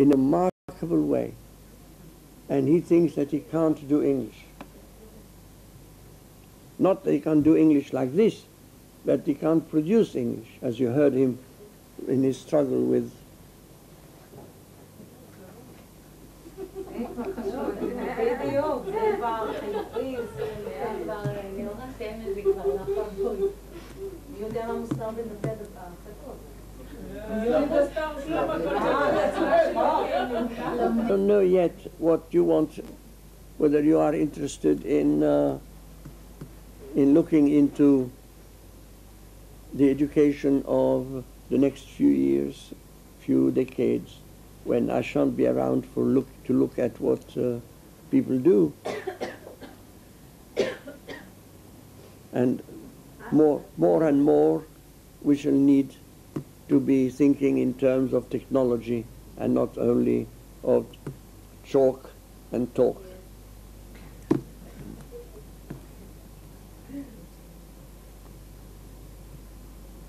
in a remarkable way, and he thinks that he can't do English. Not that he can't do English like this, but he can't produce English, as you heard him in his struggle with. I don't know yet what you want, whether you are interested in looking into the education of the next few years, few decades, when I shan't be around to look at what people do. And more and more we shall need to be thinking in terms of technology and not only of chalk and talk.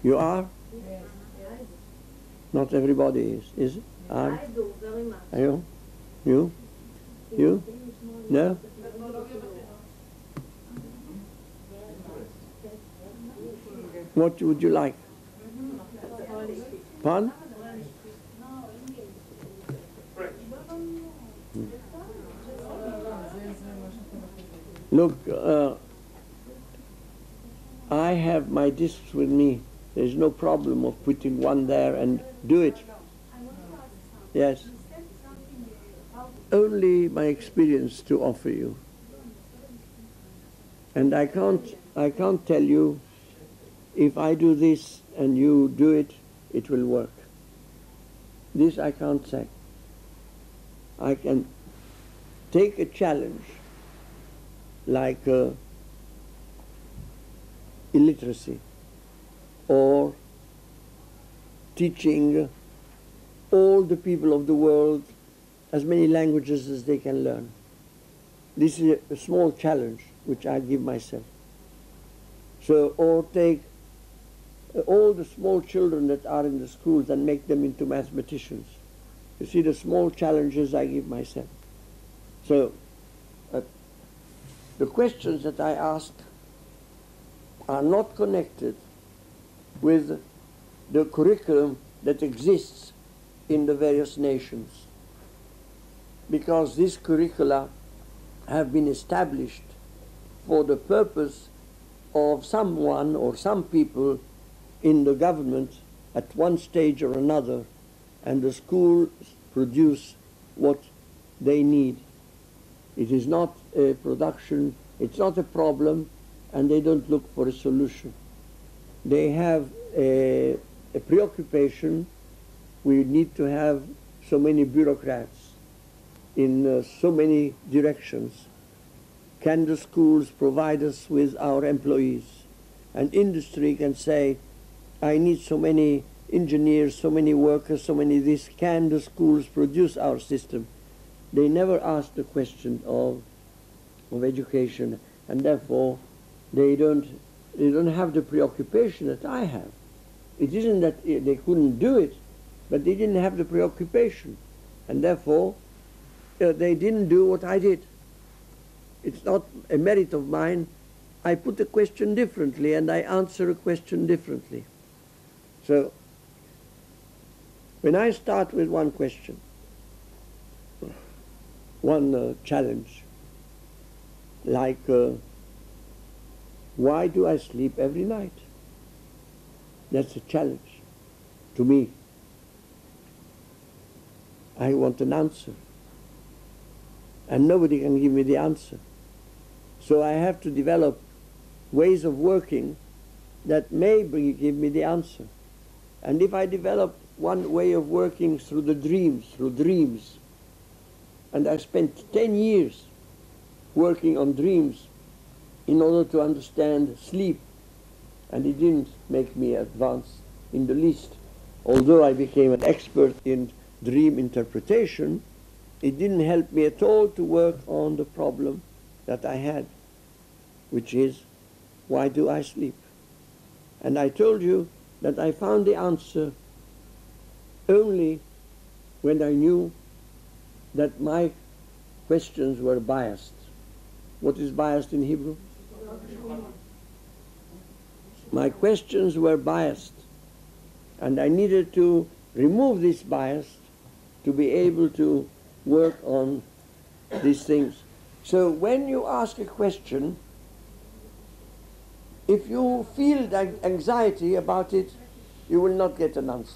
You are? Yes. Not everybody is it? Are? I do, very much. Are you? You? You? No? What would you like? Pardon? Look, I have my discs with me. There's no problem of putting one there and do it. Yes. Only my experience to offer you. And I can't tell you if I do this and you do it, it will work. This I can't say. I can take a challenge like illiteracy or teaching all the people of the world as many languages as they can learn. This is a small challenge which I give myself. So, or take all the small children that are in the schools and make them into mathematicians. You see the small challenges I give myself. So, the questions that I ask are not connected with the curriculum that exists in the various nations, because these curricula have been established for the purpose of someone or some people in the government at one stage or another, and the schools produce what they need. It is not a production, it's not a problem, and they don't look for a solution. They have a preoccupation. We need to have so many bureaucrats in so many directions. Can the schools provide us with our employees? And industry can say, I need so many engineers, so many workers, so many this. Can the schools produce our system? They never ask the question of education, and therefore they don't have the preoccupation that I have. It isn't that they couldn't do it, but they didn't have the preoccupation, and therefore they didn't do what I did. It's not a merit of mine. I put a question differently and I answer a question differently. So when I start with one question, one challenge, like why do I sleep every night? That's a challenge to me. I want an answer, and nobody can give me the answer. So I have to develop ways of working that may give me the answer. And if I develop one way of working through dreams, and I spent 10 years working on dreams in order to understand sleep, and it didn't make me advance in the least. Although I became an expert in dream interpretation, it didn't help me at all to work on the problem that I had, which is, why do I sleep? And I told you that I found the answer only when I knew that my questions were biased. What is biased in Hebrew? My questions were biased, and I needed to remove this bias to be able to work on these things. So when you ask a question, if you feel anxiety about it, you will not get an answer.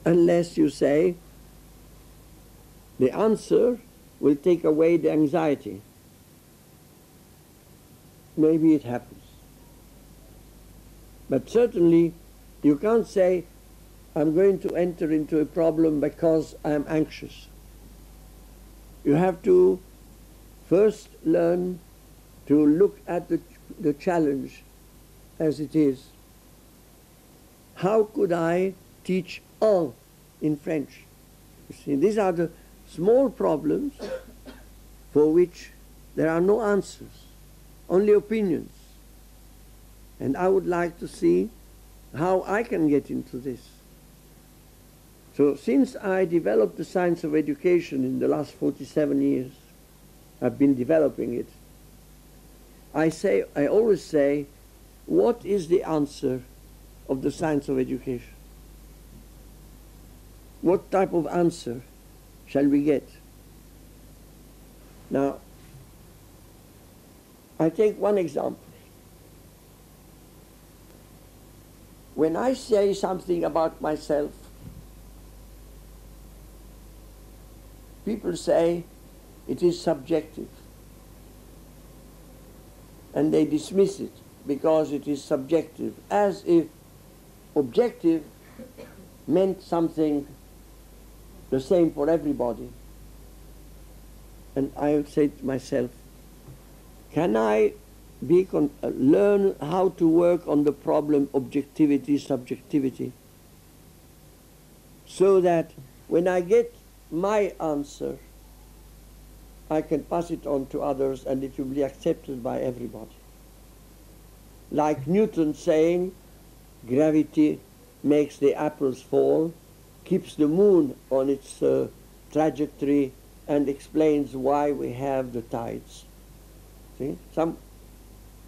Unless you say, the answer will take away the anxiety. Maybe it happens. But certainly, you can't say, I'm going to enter into a problem because I am anxious. You have to first learn to look at the challenge as it is. How could I teach all in French? You see, these are the small problems for which there are no answers, only opinions. And I would like to see how I can get into this. So since I developed the science of education in the last 47 years, I've been developing it, I always say, what is the answer of the science of education? What type of answer shall we get? Now, I take one example. When I say something about myself, people say it is subjective. And they dismiss it because it is subjective, as if objective meant something the same for everybody. And I would say to myself, can I learn how to work on the problem objectivity, subjectivity, so that when I get my answer, I can pass it on to others and it will be accepted by everybody. Like Newton saying, gravity makes the apples fall, keeps the moon on its trajectory, and explains why we have the tides. See?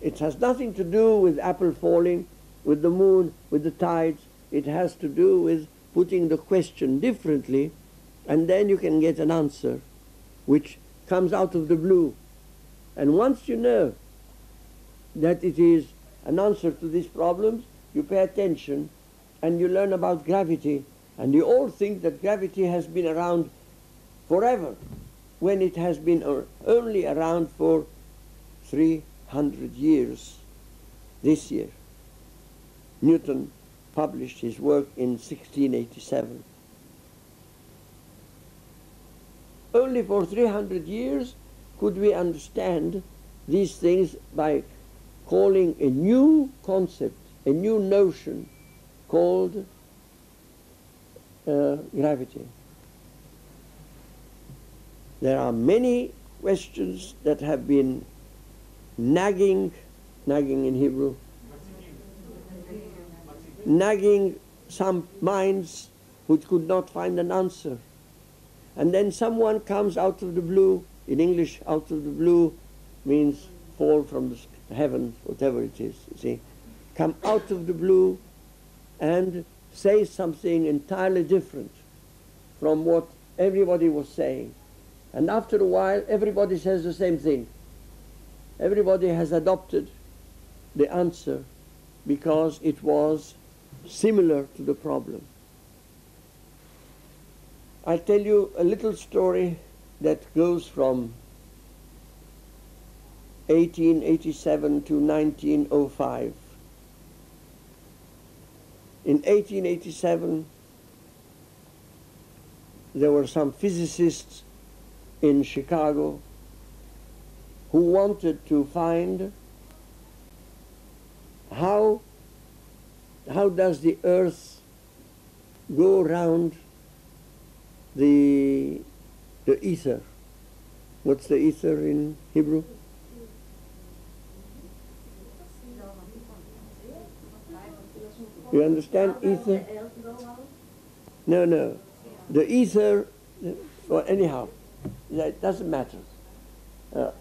It has nothing to do with apple falling, with the moon, with the tides. It has to do with putting the question differently, and then you can get an answer which comes out of the blue. And once you know that it is an answer to these problems, you pay attention and you learn about gravity, and you all think that gravity has been around forever, when it has been only around for 300 years this year. Newton published his work in 1687. Only for 300 years could we understand these things by calling a new concept, a new notion called gravity. There are many questions that have been nagging in Hebrew, nagging some minds which could not find an answer. And then someone comes out of the blue. In English, out of the blue means fall from the heavens, whatever it is, you see. Come out of the blue and say something entirely different from what everybody was saying. And after a while, everybody says the same thing. Everybody has adopted the answer because it was similar to the problem. I'll tell you a little story that goes from 1887 to 1905. In 1887, there were some physicists in Chicago who wanted to find how does the earth go around the ether. What's the ether in Hebrew? You understand ether? No, no. The ether, well, anyhow, that doesn't matter. The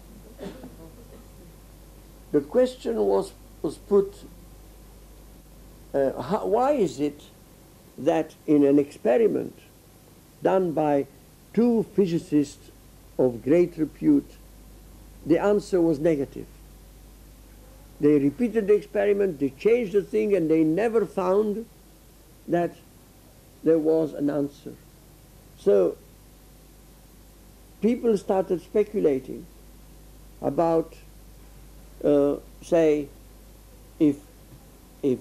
question was put, why is it that in an experiment done by two physicists of great repute, the answer was negative? They repeated the experiment, they changed the thing, and they never found that there was an answer. So people started speculating about, say, if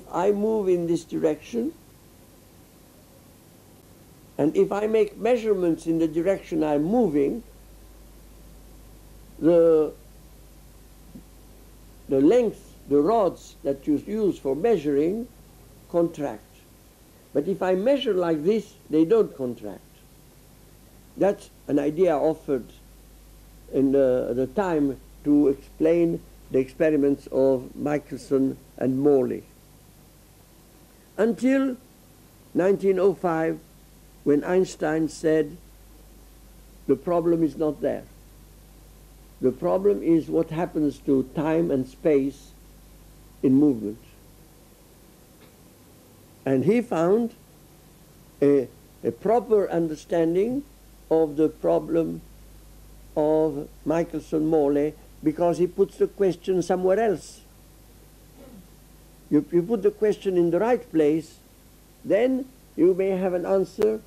I move in this direction, and if I make measurements in the direction I'm moving, the length, the rods that you use for measuring contract. But if I measure like this, they don't contract. That's an idea offered in the time to explain the experiments of Michelson and Morley. Until 1905, when Einstein said, the problem is not there. The problem is what happens to time and space in movement. And he found a proper understanding of the problem of Michelson-Morley because he puts the question somewhere else. You put the question in the right place, then you may have an answer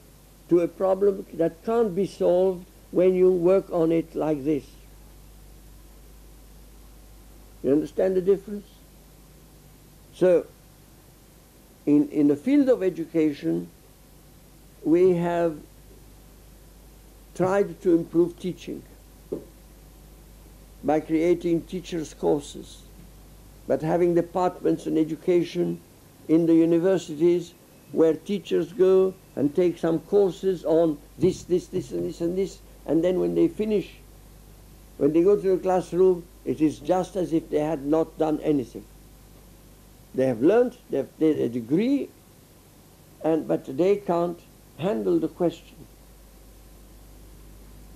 to a problem that can't be solved when you work on it like this. You understand the difference? So, in the field of education, we have tried to improve teaching by creating teachers' courses, but having departments in education in the universities where teachers go and take some courses on this, and this, and this, and then when they finish, when they go to the classroom, it is just as if they had not done anything. They have learned, they have a degree, but they can't handle the question.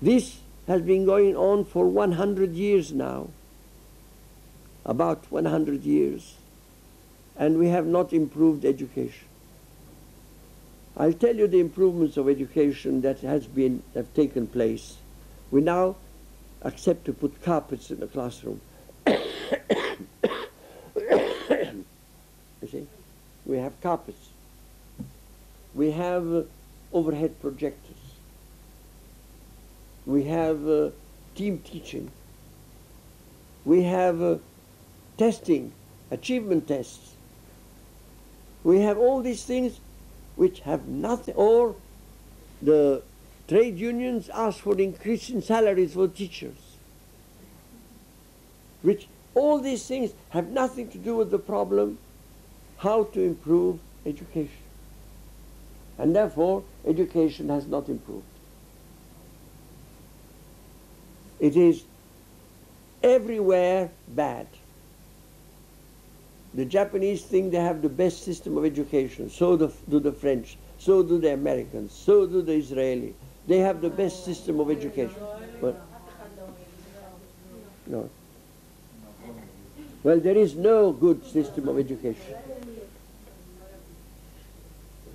This has been going on for 100 years now, about 100 years, and we have not improved education. I'll tell you the improvements of education that have taken place. We now accept to put carpets in the classroom. You see? We have carpets. We have overhead projectors. We have team teaching. We have testing, achievement tests. We have all these things which have nothing, or the trade unions ask for increase in salaries for teachers, which all these things have nothing to do with the problem how to improve education. And therefore, education has not improved. It is everywhere bad. The Japanese think they have the best system of education, so do the French, so do the Americans, so do the Israelis. They have the best system of education. But, no. Well, there is no good system of education.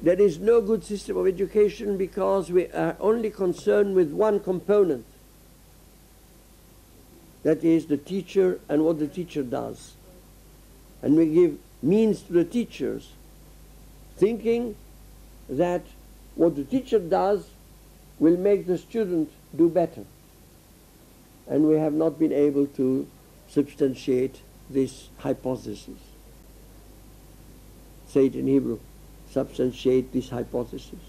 There is no good system of education because we are only concerned with one component. That is the teacher and what the teacher does. And we give means to the teachers, thinking that what the teacher does will make the student do better. And we have not been able to substantiate this hypothesis. Say it in Hebrew. Substantiate this hypothesis.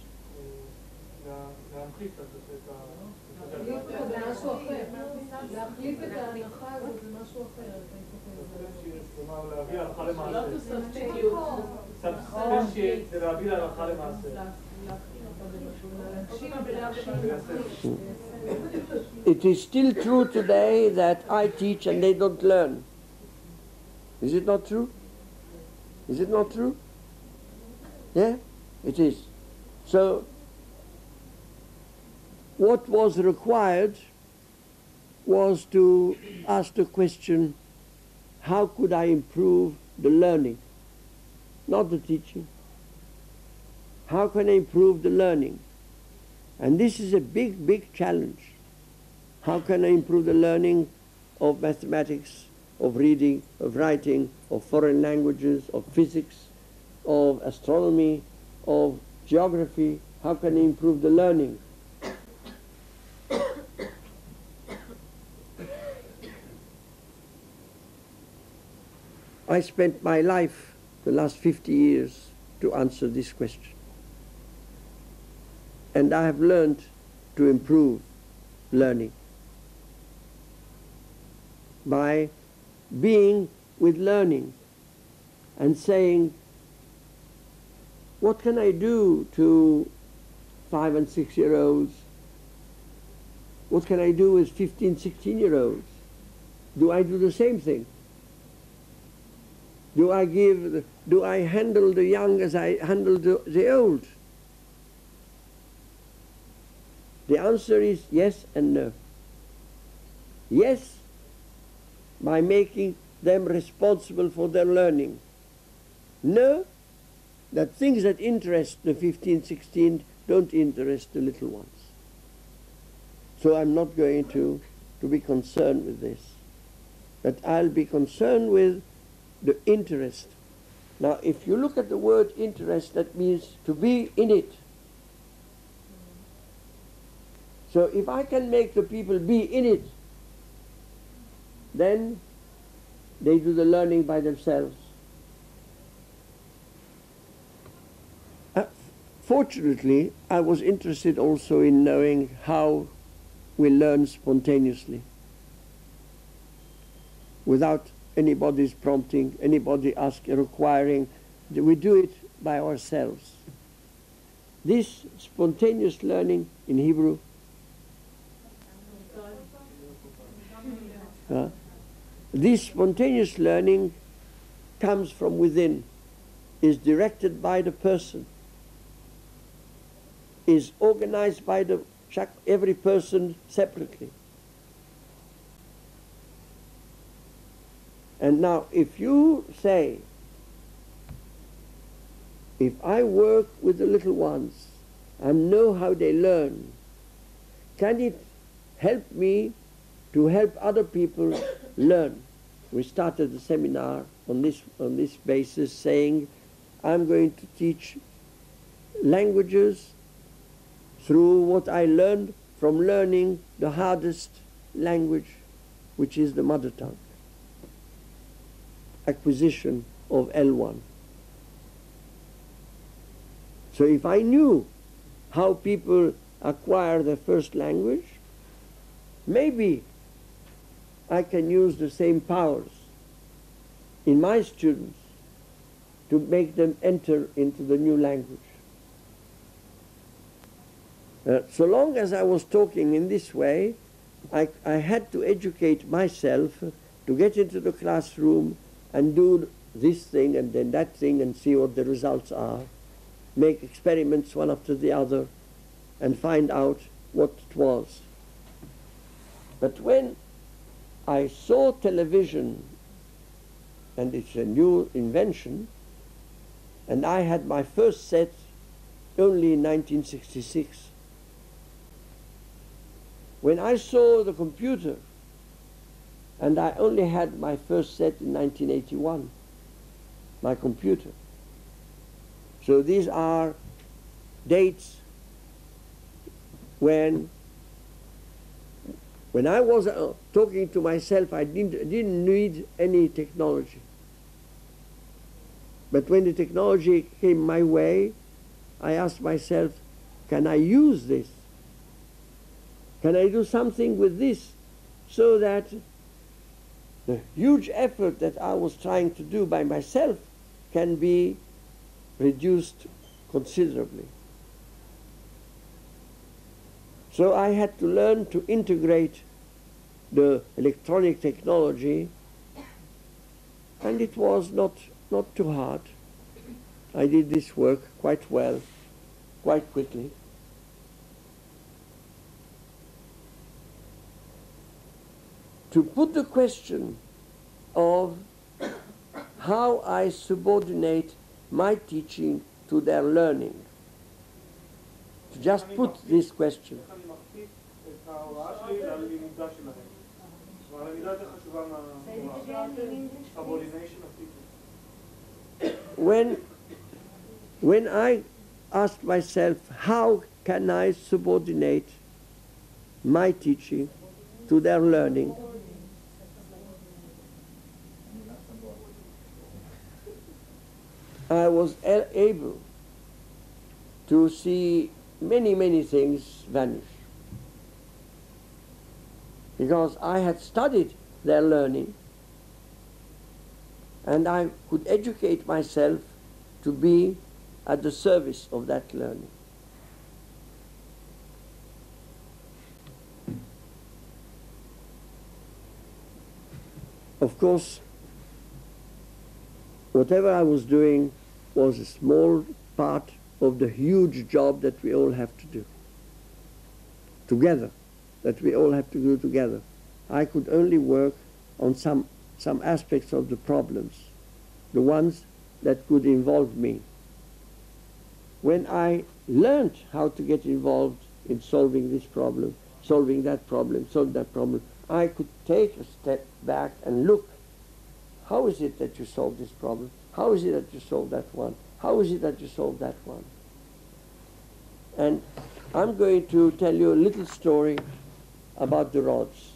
It is still true today that I teach and they don't learn. Is it not true? Is it not true? Yeah, it is. So what was required was to ask the question, how could I improve the learning, not the teaching? How can I improve the learning? And this is a big, big challenge. How can I improve the learning of mathematics, of reading, of writing, of foreign languages, of physics, of astronomy, of geography? How can I improve the learning? I spent my life, the last 50 years, to answer this question. And I have learned to improve learning by being with learning and saying, what can I do to 5 and 6 year olds? What can I do with 15, 16 year olds? Do I do the same thing? Do I handle the young as I handle the old? The answer is yes and no. Yes, by making them responsible for their learning. No, that things that interest the 15, 16 don't interest the little ones. So I'm not going to be concerned with this. But I'll be concerned with the interest. Now, if you look at the word interest, that means to be in it. So if I can make the people be in it, then they do the learning by themselves. Fortunately, I was interested also in knowing how we learn spontaneously, without anybody's prompting, anybody requiring. We do it by ourselves. This spontaneous learning in Hebrew, this spontaneous learning comes from within, is directed by the person, is organized by every person separately. And now, if you say, if I work with the little ones and know how they learn, can it help me to help other people learn? We started the seminar on this basis, saying, I'm going to teach languages through what I learned from learning the hardest language, which is the mother tongue. Acquisition of L1. So if I knew how people acquire their first language, maybe I can use the same powers in my students to make them enter into the new language. So long as I was talking in this way, I had to educate myself to get into the classroom and do this thing and then that thing and see what the results are, make experiments one after the other, and find out what it was. But when I saw television, and it's a new invention, and I had my first set only in 1966. When I saw the computer, and I only had my first set in 1981, my computer. So these are dates when I was talking to myself, I didn't need any technology. But when the technology came my way, I asked myself, can I use this? Can I do something with this so that the huge effort that I was trying to do by myself can be reduced considerably? So I had to learn to integrate the electronic technology, and it was not too hard. I did this work quite well, quite quickly. To put the question of how I subordinate my teaching to their learning. To just put this question. When I asked myself, how can I subordinate my teaching to their learning, I was able to see many, many things vanish. Because I had studied their learning, and I could educate myself to be at the service of that learning. Of course, whatever I was doing was a small part of the huge job that we all have to do together, that we all have to do together. I could only work on some aspects of the problems, the ones that could involve me. When I learned how to get involved in solving this problem, solving that problem, I could take a step back and look, how is it that you solve this problem? How is it that you solve that one? How is it that you solve that one? And I'm going to tell you a little story about the rods.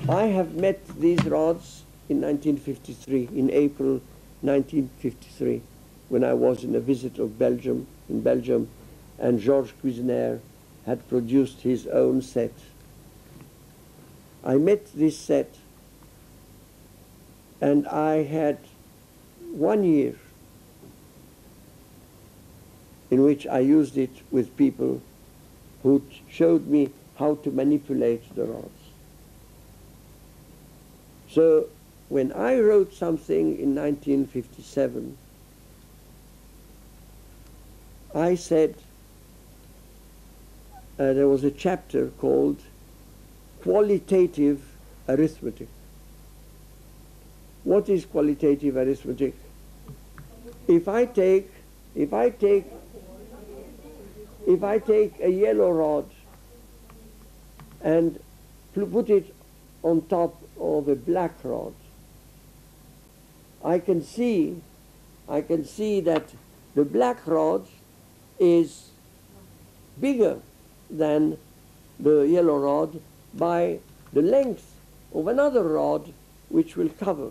I have met these rods in 1953, in April 1953, when I was in a visit of Belgium, and Georges Cuisenaire had produced his own set. I met this set, and I had 1 year in which I used it with people who showed me how to manipulate the rods. So when I wrote something in 1957, I said, there was a chapter called Qualitative Arithmetic. What is qualitative arithmetic? If I take a yellow rod and put it on top of a black rod, I can see that the black rod is bigger than the yellow rod by the length of another rod which will cover.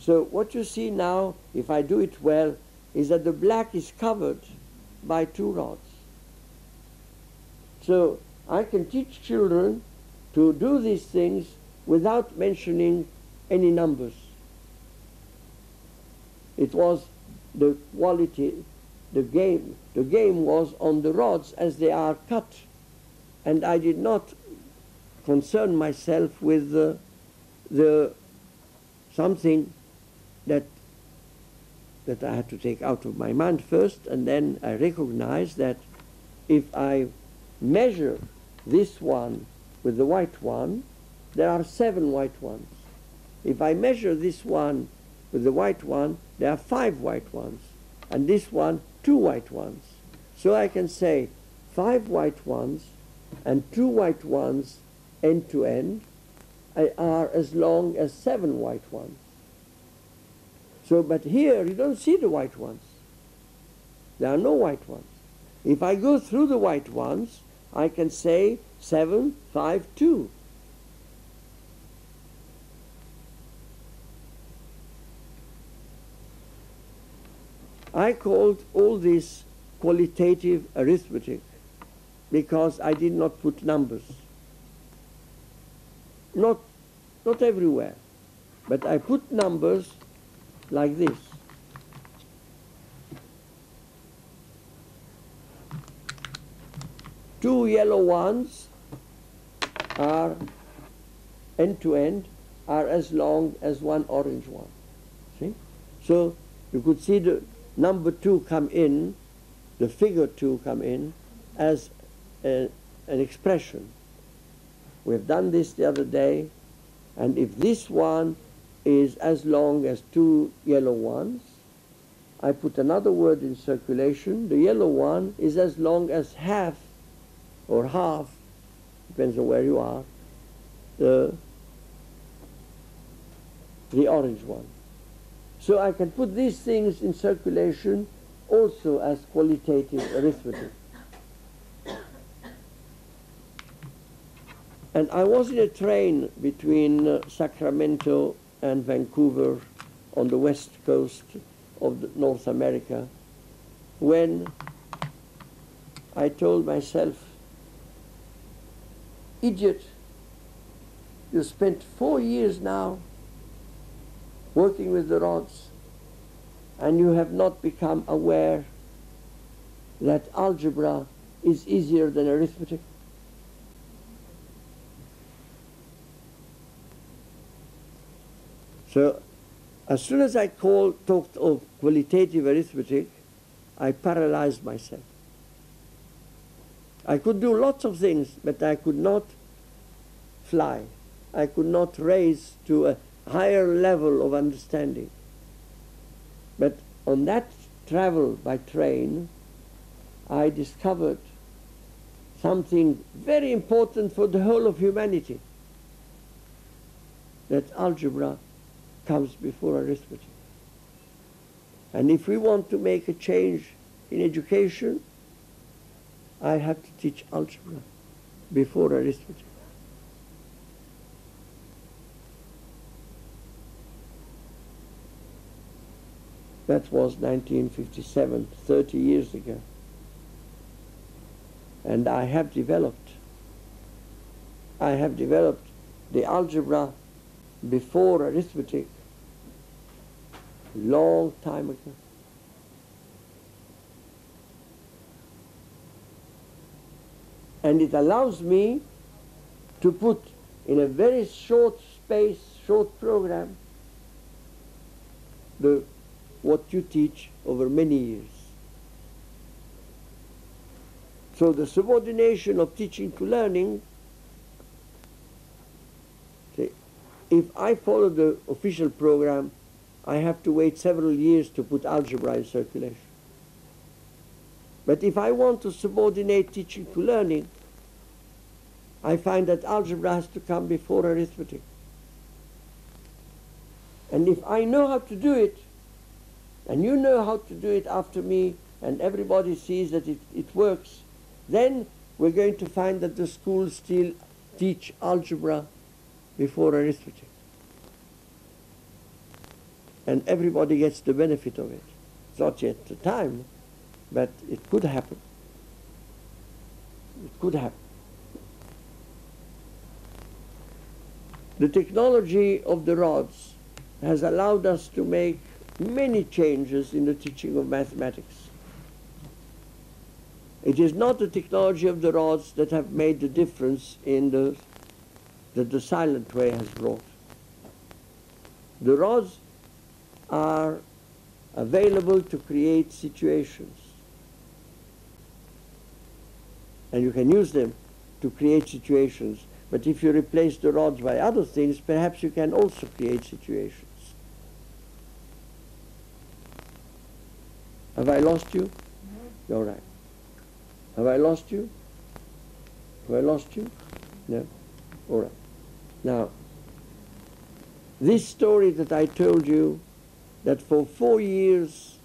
So what you see now, if I do it well, is that the black is covered by two rods. So I can teach children to do these things without mentioning any numbers. It was the quality, the game was on the rods as they are cut, and I did not concern myself with the something that I had to take out of my mind first, and then I recognized that if I measure this one with the white one, there are 7 white ones. If I measure this one with the white one, there are 5 white ones, and this one 2 white ones. So I can say 5 white ones and 2 white ones end to end are as long as 7 white ones. So, but here you don't see the white ones. There are no white ones. If I go through the white ones, I can say 7, 5, 2. I called all this qualitative arithmetic because I did not put numbers. Not everywhere, but I put numbers like this. Two yellow ones are end to end are as long as one orange one. See? So you could see the number 2 come in, the figure 2 come in as an expression. We've done this the other day, and if this one is as long as 2 yellow ones, I put another word in circulation. The yellow one is as long as half, or half, depends on where you are, the orange one. So I can put these things in circulation also as qualitative arithmetic. And I was in a train between Sacramento and Vancouver on the west coast of North America when I told myself, idiot, you spent 4 years now working with the rods and you have not become aware that algebra is easier than arithmetic. So as soon as I talked of qualitative arithmetic, I paralyzed myself. I could do lots of things, but I could not fly. I could not raise to a higher level of understanding. But on that travel by train, I discovered something very important for the whole of humanity, that algebra comes before arithmetic. And if we want to make a change in education, I have to teach algebra before arithmetic. That was 1957, 30 years ago. And I have developed the algebra before arithmetic long time ago. And it allows me to put in a very short space, short program, what you teach over many years. So the subordination of teaching to learning, if I follow the official program, I have to wait several years to put algebra in circulation. But if I want to subordinate teaching to learning, I find that algebra has to come before arithmetic. And if I know how to do it, and you know how to do it after me, and everybody sees that it works, then we're going to find that the schools still teach algebra before arithmetic. And everybody gets the benefit of it. It's not yet the time, but it could happen. It could happen. The technology of the rods has allowed us to make many changes in the teaching of mathematics. It is not the technology of the rods that have made the difference in that the silent way has brought. The rods are available to create situations. And you can use them to create situations. But if you replace the rods by other things, perhaps you can also create situations. Have I lost you? No. All right. Have I lost you? Have I lost you? No? All right. Now, this story that I told you, that for 4 years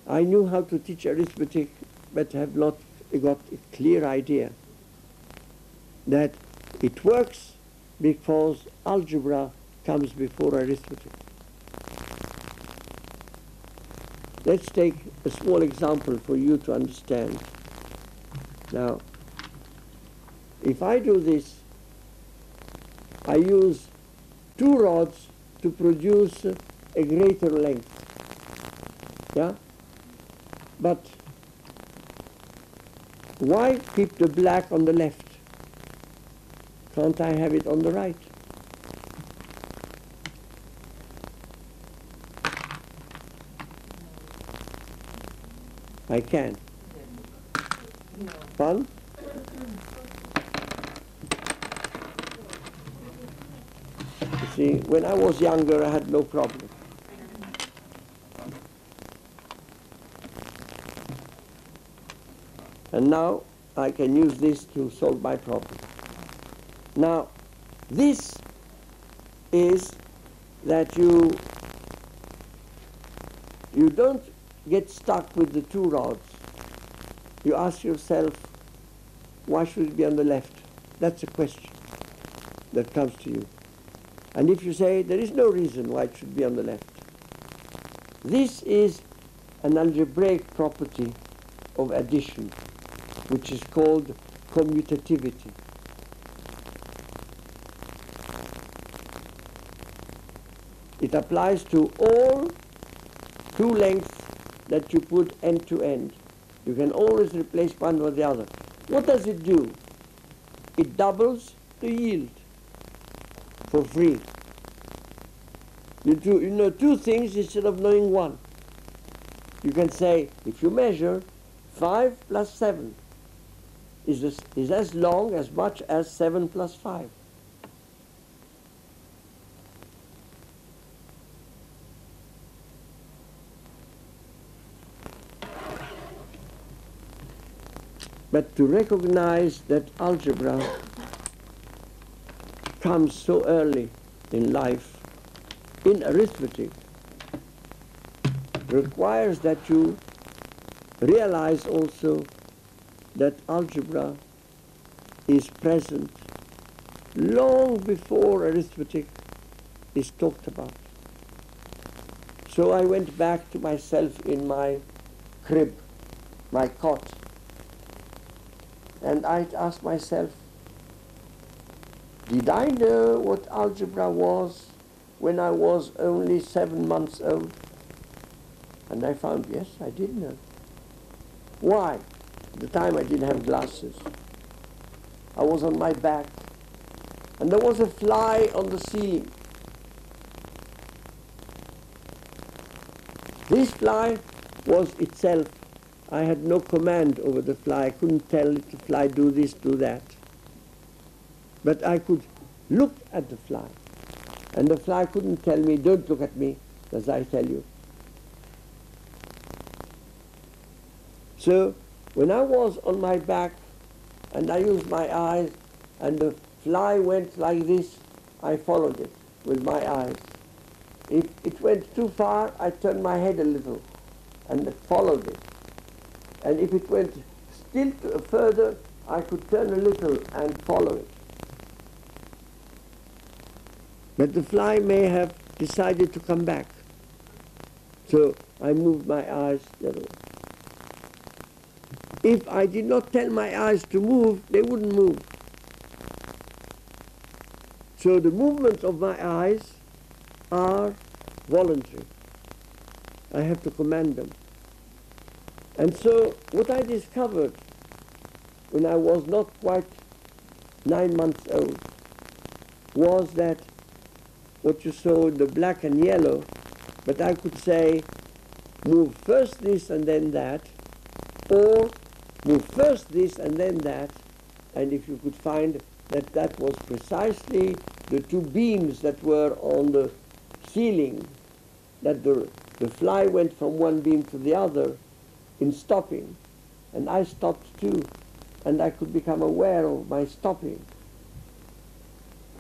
I knew how to teach arithmetic, but have not got a clear idea that it works because algebra comes before arithmetic. Let's take a small example for you to understand. Now, if I do this, I use 2 rods to produce a greater length. Yeah? But why keep the black on the left? Can't I have it on the right? I can. Pardon? You see, when I was younger, I had no problem. And now I can use this to solve my problem. Now, this is that you don't get stuck with the two rods. You ask yourself, why should it be on the left? That's a question that comes to you. And if you say, there is no reason why it should be on the left, this is an algebraic property of addition, which is called commutativity. It applies to all two lengths that you put end to end. You can always replace one with the other. What does it do? It doubles the yield for free. You know two things instead of knowing one. You can say, if you measure 5 plus 7 is as long as much as 7 plus 5. But to recognize that algebra comes so early in life, in arithmetic, requires that you realize also that algebra is present long before arithmetic is talked about. So I went back to myself in my crib, my cot, and I asked myself, did I know what algebra was when I was only 7 months old? And I found, yes, I did know. Why? At the time I didn't have glasses. I was on my back, and there was a fly on the ceiling. This fly was itself, I had no command over the fly. I couldn't tell it to fly, do this, do that. But I could look at the fly. And the fly couldn't tell me, don't look at me, as I tell you. So when I was on my back and I used my eyes and the fly went like this, I followed it with my eyes. If it went too far, I turned my head a little and followed it. And if it went still further, I could turn a little and follow it. But the fly may have decided to come back. So I moved my eyes the other way. If I did not tell my eyes to move, they wouldn't move. So the movements of my eyes are voluntary. I have to command them. And so what I discovered when I was not quite 9 months old was that what you saw in the black and yellow, but I could say, move first this and then that, or move first this and then that, and if you could find that that was precisely the two beams that were on the ceiling, that the fly went from one beam to the other in stopping, and I stopped too, and I could become aware of my stopping.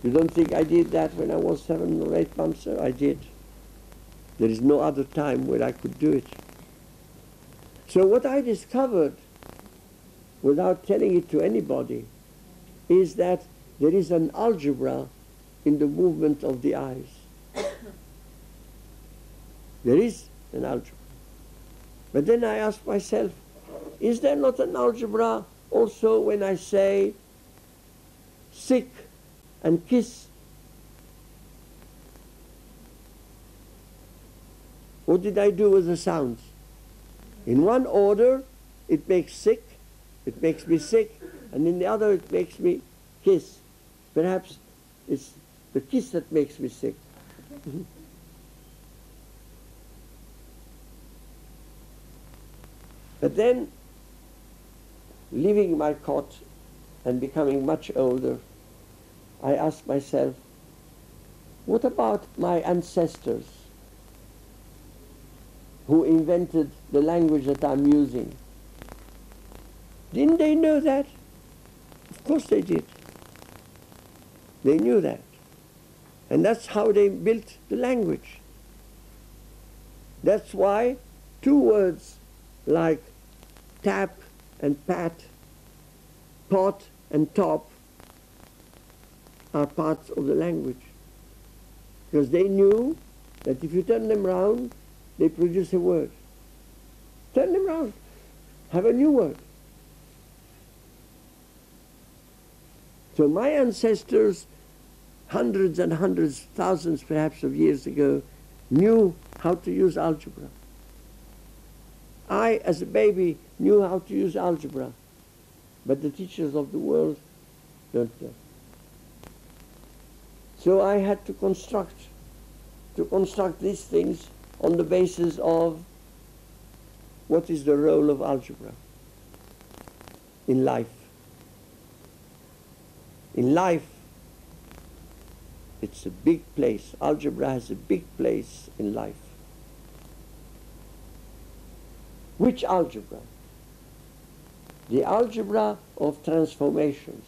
You don't think I did that when I was 7 or 8 months old? I did. There is no other time where I could do it. So what I discovered, without telling it to anybody, is that there is an algebra in the movement of the eyes. There is an algebra. But then I asked myself, is there not an algebra also when I say sick and kiss? What did I do with the sounds? In one order, it makes sick, it makes me sick, and in the other, it makes me kiss. Perhaps it's the kiss that makes me sick. But then, leaving my cot and becoming much older, I asked myself, what about my ancestors who invented the language that I'm using? Didn't they know that? Of course they did. They knew that. And that's how they built the language. That's why two words like tap and pat, pot and top are parts of the language. Because they knew that if you turn them round, they produce a word. Turn them round, have a new word. So my ancestors, hundreds and hundreds, thousands perhaps of years ago, knew how to use algebra. I, as a baby, knew how to use algebra, but the teachers of the world don't know. So I had to construct these things on the basis of what is the role of algebra in life. In life, it's a big place. Algebra has a big place in life. Which algebra? The algebra of transformations.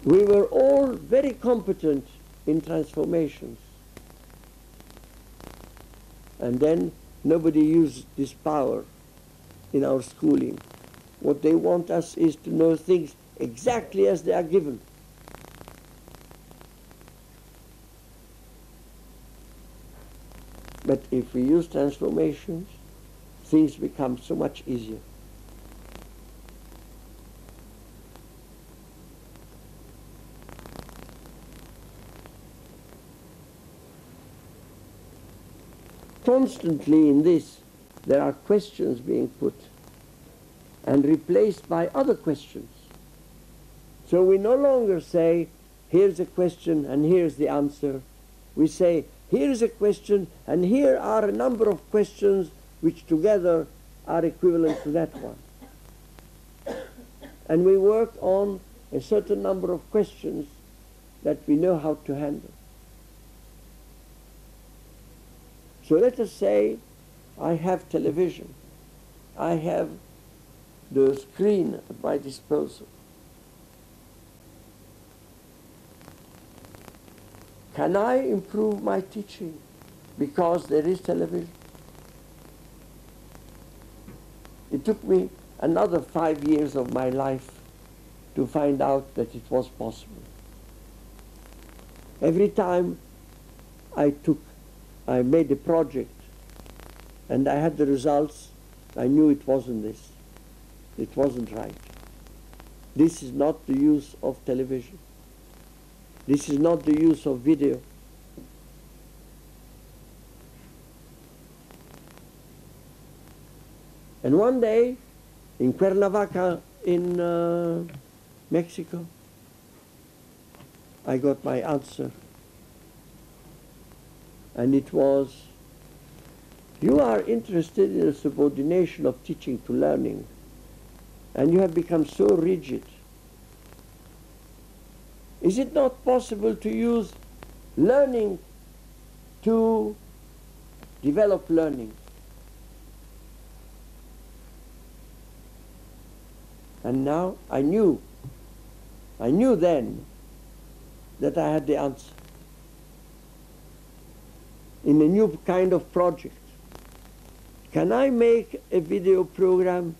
We were all very competent in transformations. And then nobody used this power in our schooling. What they want us is to know things exactly as they are given. But if we use transformations, things become so much easier. Constantly in this, there are questions being put and replaced by other questions. So we no longer say, here's a question and here's the answer. We say, here's a question and here are a number of questions which together are equivalent to that one. And we work on a certain number of questions that we know how to handle. So let us say I have television. I have the screen at my disposal. Can I improve my teaching because there is television? It took me another 5 years of my life to find out that it was possible. Every time I made a project and I had the results, I knew it wasn't this. It wasn't right. This is not the use of television. This is not the use of video. And one day, in Cuernavaca, in Mexico, I got my answer. And it was, you are interested in the subordination of teaching to learning, and you have become so rigid. Is it not possible to use learning to develop learning? And now I knew then that I had the answer. In a new kind of project, can I make a video program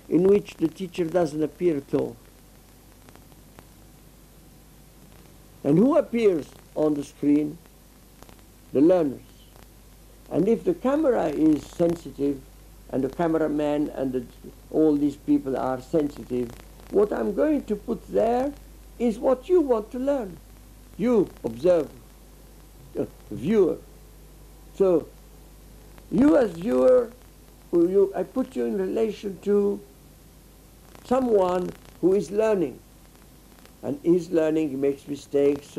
in which the teacher doesn't appear at all? And who appears on the screen? The learners. And if the camera is sensitive, and the cameraman and all these people are sensitive, what I'm going to put there is what you want to learn. You, observer, viewer. So, you as viewer, I put you in relation to someone who is learning. And is learning, he makes mistakes,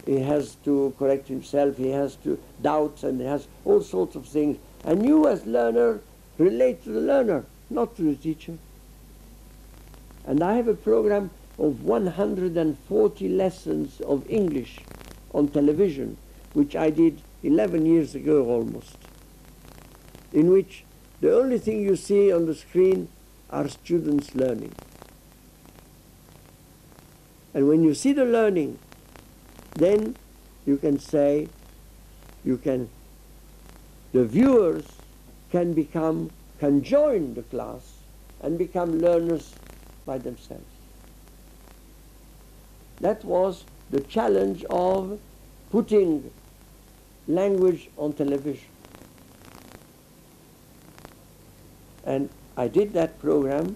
he has to correct himself, he has to doubt, and he has all sorts of things. And you as learner relate to the learner, not to the teacher. And I have a program of 140 lessons of English on television, which I did 11 years ago almost, in which the only thing you see on the screen are students learning. And when you see the learning, then you can say, the viewers can join the class and become learners by themselves. That was the challenge of putting language on television. And I did that program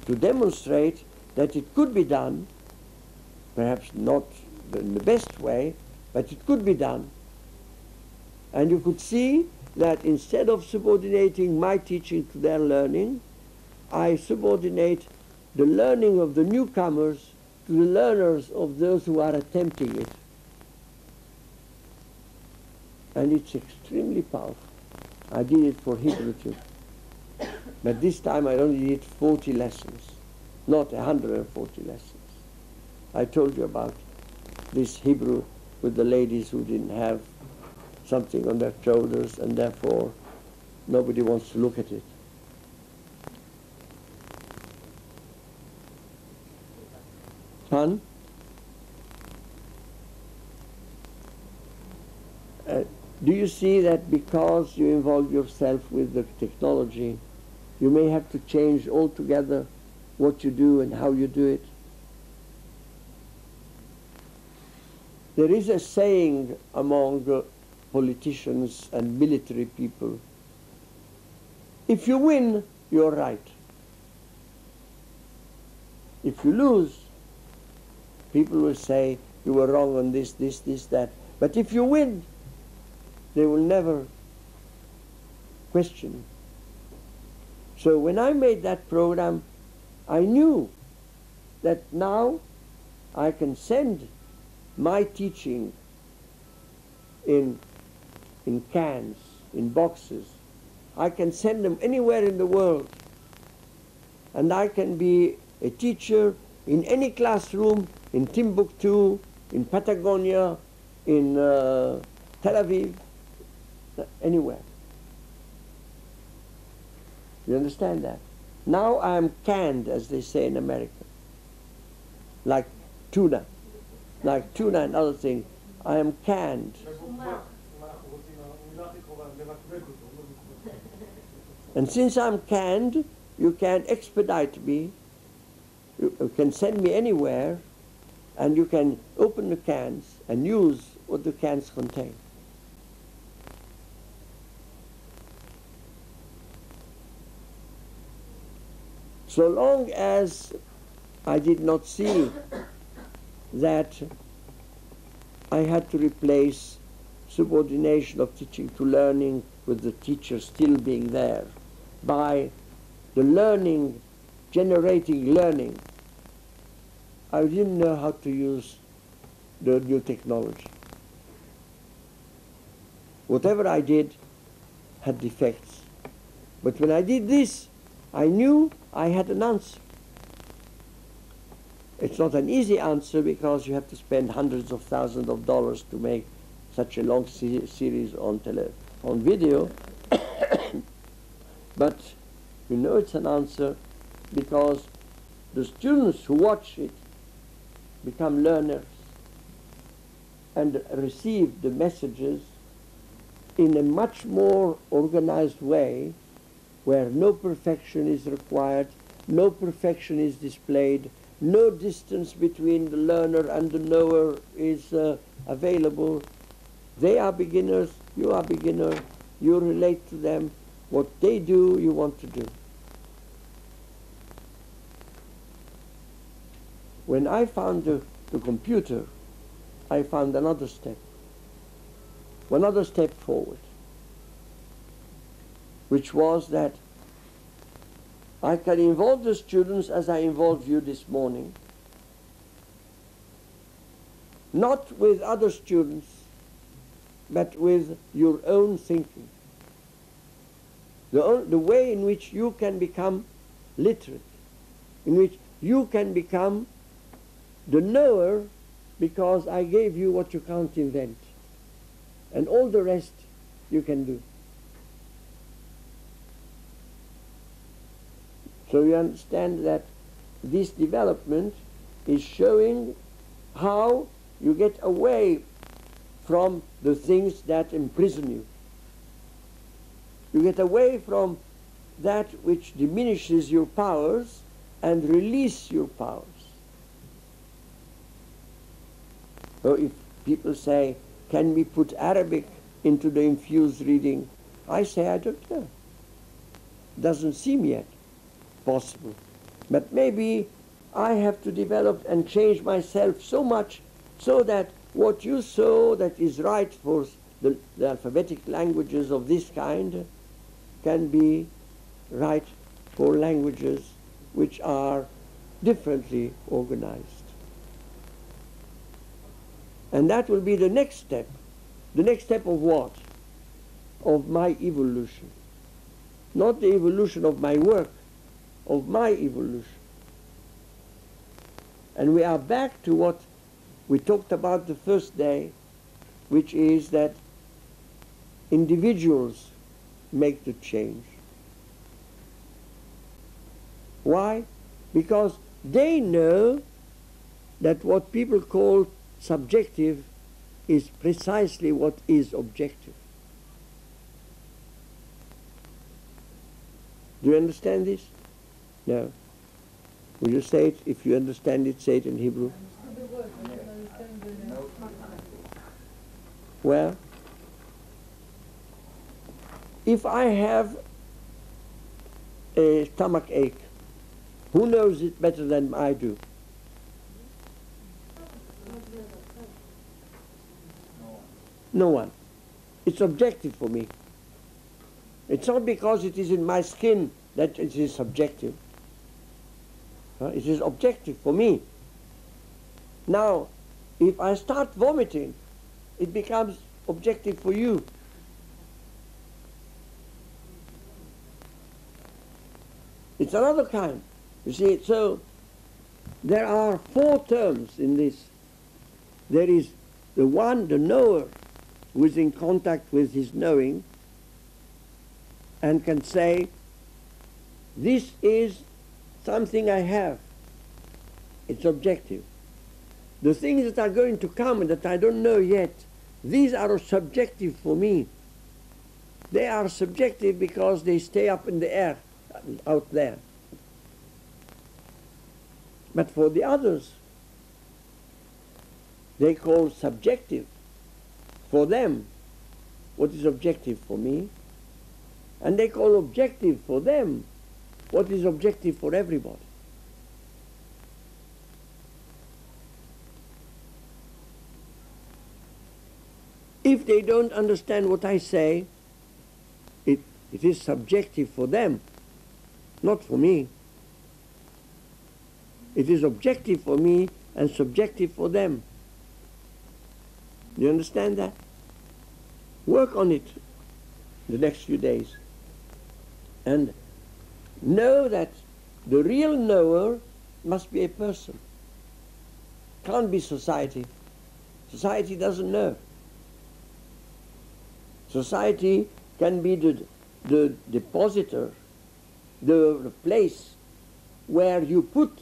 to demonstrate that it could be done, perhaps not in the best way, but it could be done. And you could see that instead of subordinating my teaching to their learning, I subordinate the learning of the newcomers to the learners of those who are attempting it. And it's extremely powerful. I did it for Hebrew too. But this time I only did 40 lessons, not 140 lessons. I told you about this Hebrew with the ladies who didn't have something on their shoulders, and therefore nobody wants to look at it. Son? Do you see that because you involve yourself with the technology, you may have to change altogether what you do and how you do it? There is a saying among politicians and military people: if you win, you're right. If you lose, people will say you were wrong on this, that. But if you win, they will never question. So when I made that program, I knew that now I can send my teaching in cans, in boxes. I can send them anywhere in the world. And I can be a teacher in any classroom, in Timbuktu, in Patagonia, in Tel Aviv, anywhere. You understand that? Now I am canned, as they say in America, like tuna and other things. I am canned. And since I'm canned, you can expedite me, you can send me anywhere, and you can open the cans and use what the cans contain. So long as I did not see that I had to replace subordination of teaching to learning with the teacher still being there by the learning, generating learning, I didn't know how to use the new technology. Whatever I did had defects. But when I did this, I knew I had an answer. It's not an easy answer because you have to spend hundreds of thousands of dollars to make such a long series on video. But you know it's an answer because the students who watch it become learners and receive the messages in a much more organized way, where no perfection is required, no perfection is displayed, no distance between the learner and the knower is available. They are beginners, you are beginner, you relate to them. What they do, you want to do. When I found the computer, I found another step forward, which was that I can involve the students as I involved you this morning, not with other students, but with your own thinking. The way in which you can become literate, in which you can become the knower, because I gave you what you can't invent, and all the rest you can do. So you understand that this development is showing how you get away from the things that imprison you. You get away from that which diminishes your powers and release your powers. So if people say, can we put Arabic into the infused reading? I say, I don't know. Doesn't seem yet possible. But maybe I have to develop and change myself so much so that what you saw that is right for the alphabetic languages of this kind can be right for languages which are differently organized. And that will be the next step. The next step of what? Of my evolution. Not the evolution of my work, of my evolution. And we are back to what we talked about the first day, which is that individuals make the change. Why? Because they know that what people call subjective is precisely what is objective. Do you understand this? No. Will you say it? If you understand it, say it in Hebrew. Well, if I have a stomach ache, who knows it better than I do? No one. It's objective for me. It's not because it is in my skin that it is subjective. It is objective for me. Now, if I start vomiting, it becomes objective for you. It's another kind. You see, so there are four terms in this. There is the one, the knower, who is in contact with his knowing and can say, this is something I have. It's objective. The things that are going to come and that I don't know yet, these are subjective for me. They are subjective because they stay up in the air, out there. But for the others, they call subjective for them what is objective for me, and they call objective for them what is objective for everybody. If they don't understand what I say, it is subjective for them, not for me. It is objective for me and subjective for them. Do you understand that? Work on it the next few days. And know that the real knower must be a person. Can't be society. Society doesn't know. Society can be the depositor, the place where you put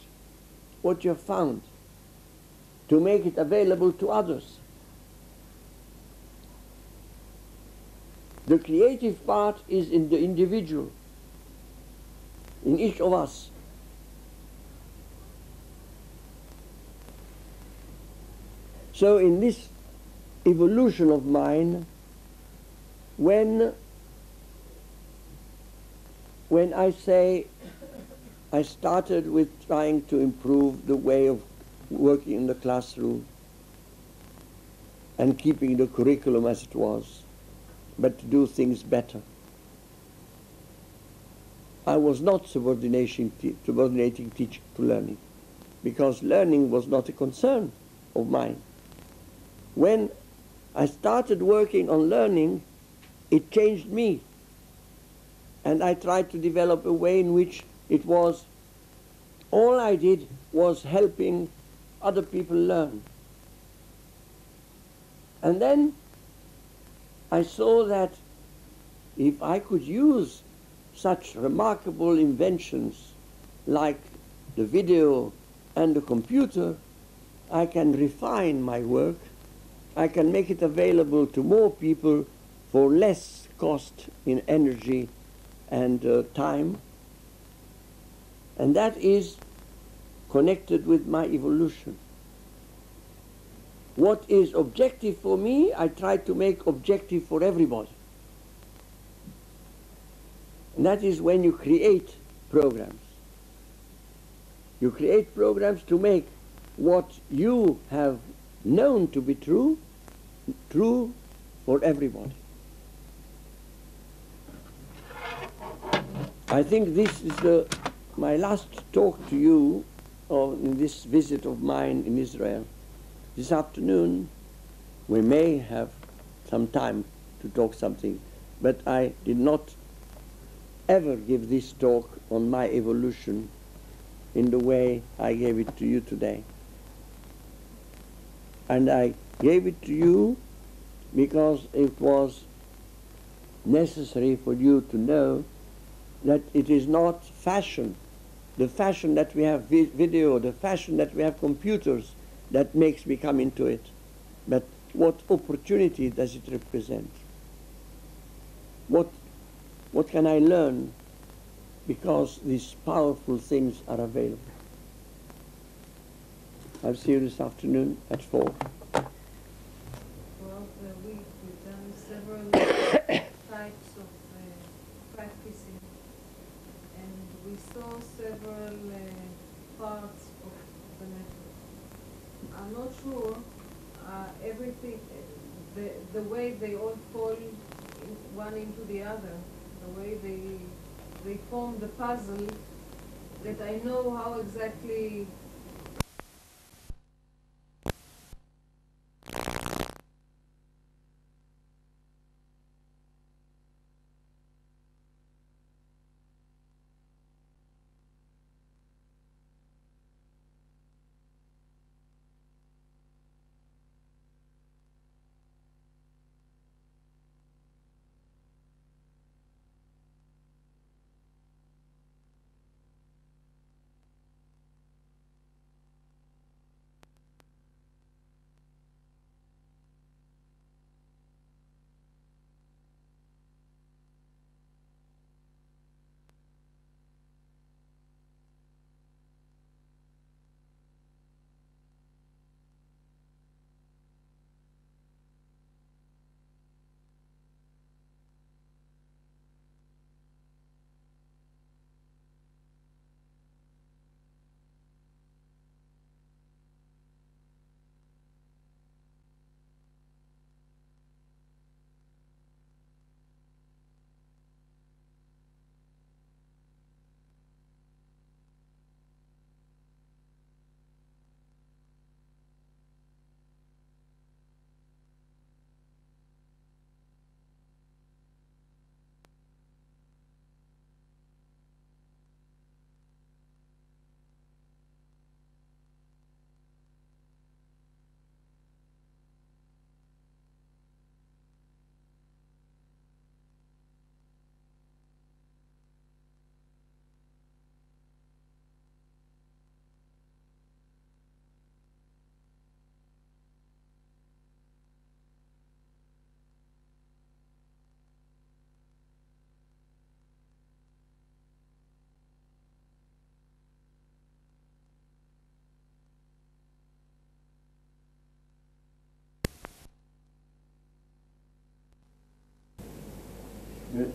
what you have found to make it available to others. The creative part is in the individual, in each of us. So in this evolution of mine, when I say I started with trying to improve the way of working in the classroom and keeping the curriculum as it was, but to do things better, I was not subordinating teaching to learning, because learning was not a concern of mine. when I started working on learning, it changed me. And I tried to develop a way in which it was, all I did was helping other people learn. And then I saw that if I could use such remarkable inventions like the video and the computer, I can refine my work, I can make it available to more people for less cost in energy and time. And that is connected with my evolution. What is objective for me, I try to make objective for everybody. And that is when you create programs. You create programs to make what you have known to be true, true for everybody. I think this is my last talk to you in this visit of mine in Israel. This afternoon we may have some time to talk something, but I did not ever give this talk on my evolution in the way I gave it to you today. And I gave it to you because it was necessary for you to know that it is not fashion, the fashion that we have video, the fashion that we have computers, that makes me come into it, but what opportunity does it represent? What can I learn because these powerful things are available? I'll see you this afternoon at 4. Well, we've done several types of practicing, and we saw several parts of the method. I'm not sure everything, the way they all fall one into the other, the way they form the puzzle, that I know how exactly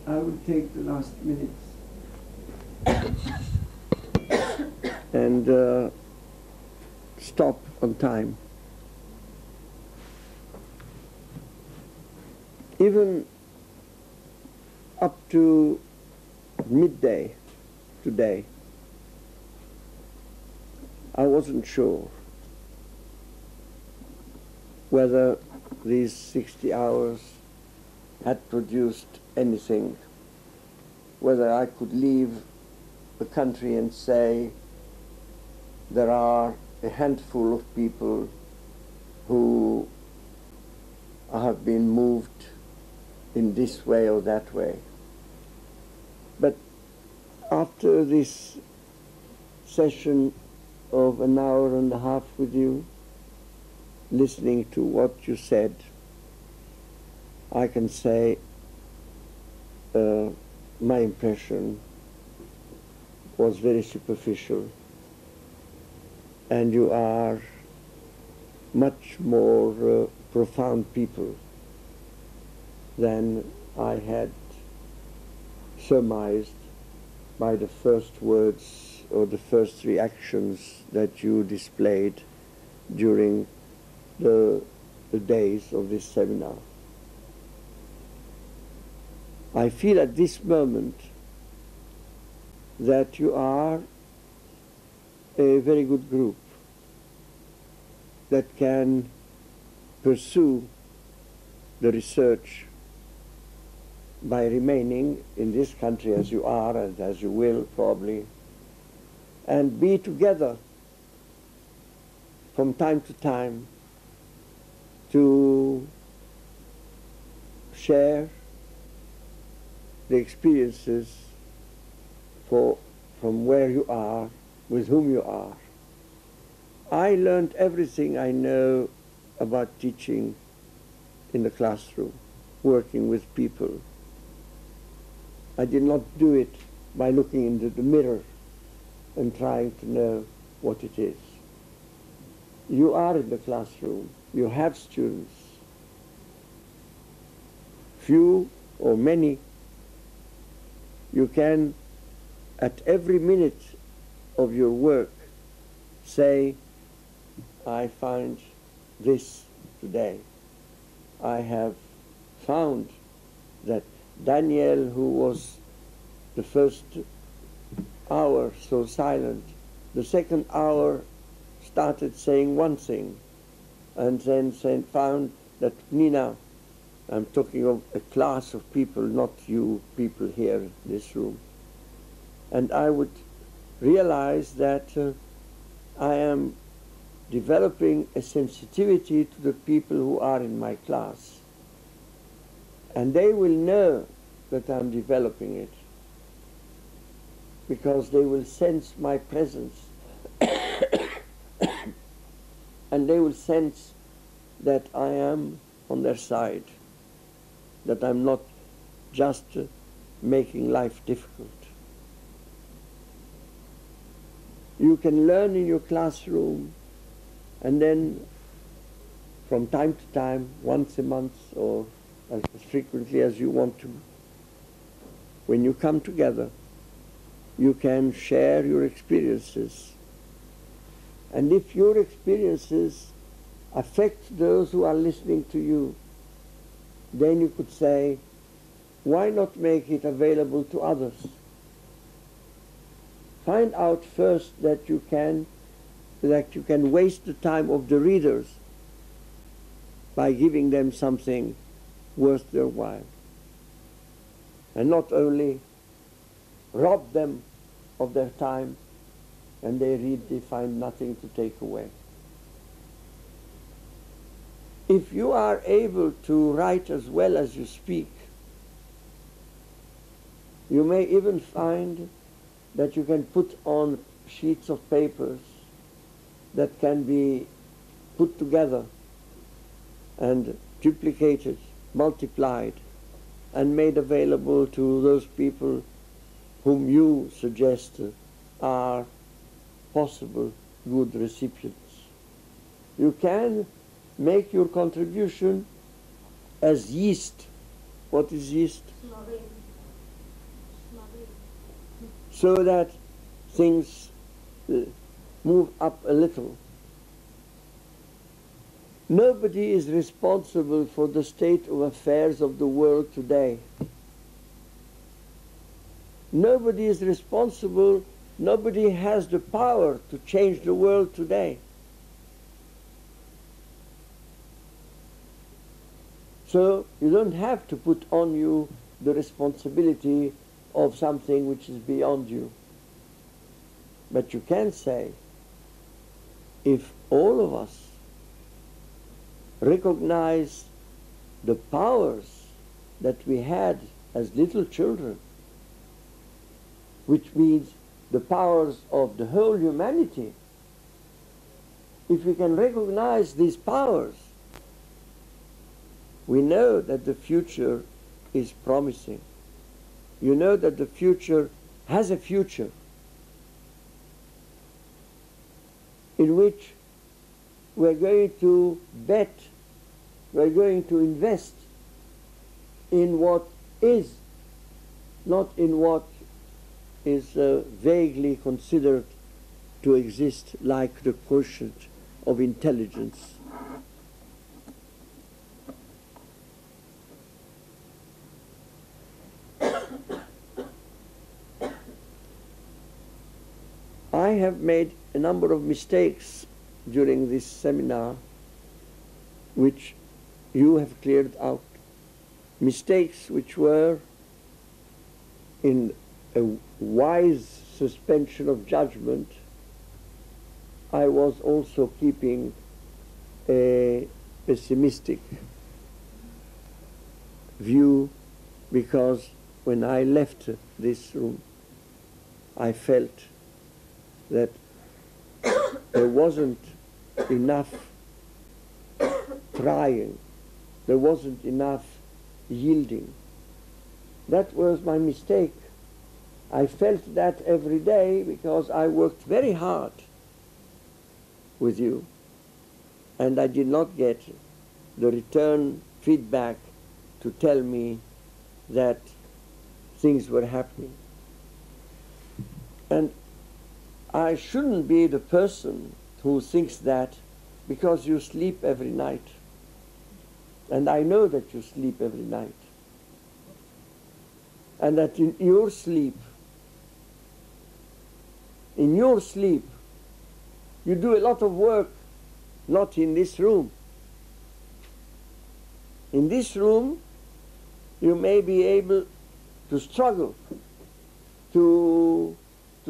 I will take the last minutes and stop on time. Even up to midday today, I wasn't sure. whether these 60 hours had produced anything, whether I could leave the country and say there are a handful of people who have been moved in this way or that way. But after this session of an hour and a half with you, listening to what you said, I can say my impression was very superficial, and you are much more profound people than I had surmised by the first words or the first reactions that you displayed during the days of this seminar. I feel at this moment that you are a very good group that can pursue the research by remaining in this country as you are and as you will probably, and be together from time to time to share the experiences from where you are, with whom you are. I learned everything I know about teaching in the classroom, working with people. I did not do it by looking into the mirror and trying to know what it is. You are in the classroom, you have students, few or many. You can, at every minute of your work, say, I find this today. I have found that Daniel, who was the first hour so silent, the second hour started saying one thing, and then found that Nina, I'm talking of a class of people, not you people here in this room, and I would realize that I am developing a sensitivity to the people who are in my class, and they will know that I'm developing it because they will sense my presence and they will sense that I am on their side, that I'm not just making life difficult. You can learn in your classroom, and then from time to time, once a month or as frequently as you want to, when you come together, you can share your experiences. And if your experiences affect those who are listening to you, then you could say, why not make it available to others? Find out first that you can waste the time of the readers by giving them something worth their while, and not only rob them of their time, and they read, they find nothing to take away. If you are able to write as well as you speak, you may even find that you can put on sheets of papers that can be put together and duplicated, multiplied, and made available to those people whom you suggest are possible good recipients. You can make your contribution as yeast. What is yeast? So that things move up a little. Nobody is responsible for the state of affairs of the world today. Nobody is responsible, nobody has the power to change the world today. So you don't have to put on you the responsibility of something which is beyond you. But you can say, if all of us recognize the powers that we had as little children, which means the powers of the whole humanity, if we can recognize these powers, we know that the future is promising. You know that the future has a future in which we're going to bet, we're going to invest in what is, not in what is vaguely considered to exist, like the quotient of intelligence. I have made a number of mistakes during this seminar which you have cleared out. Mistakes which were in a wise suspension of judgment. I was also keeping a pessimistic view, because when I left this room, I felt that there wasn't enough trying, there wasn't enough yielding. That was my mistake. I felt that every day because I worked very hard with you, and I did not get the return feedback to tell me that things were happening. And I shouldn't be the person who thinks that because you sleep every night. And I know that you sleep every night. And that in your sleep, you do a lot of work, not in this room. In this room, you may be able to struggle, to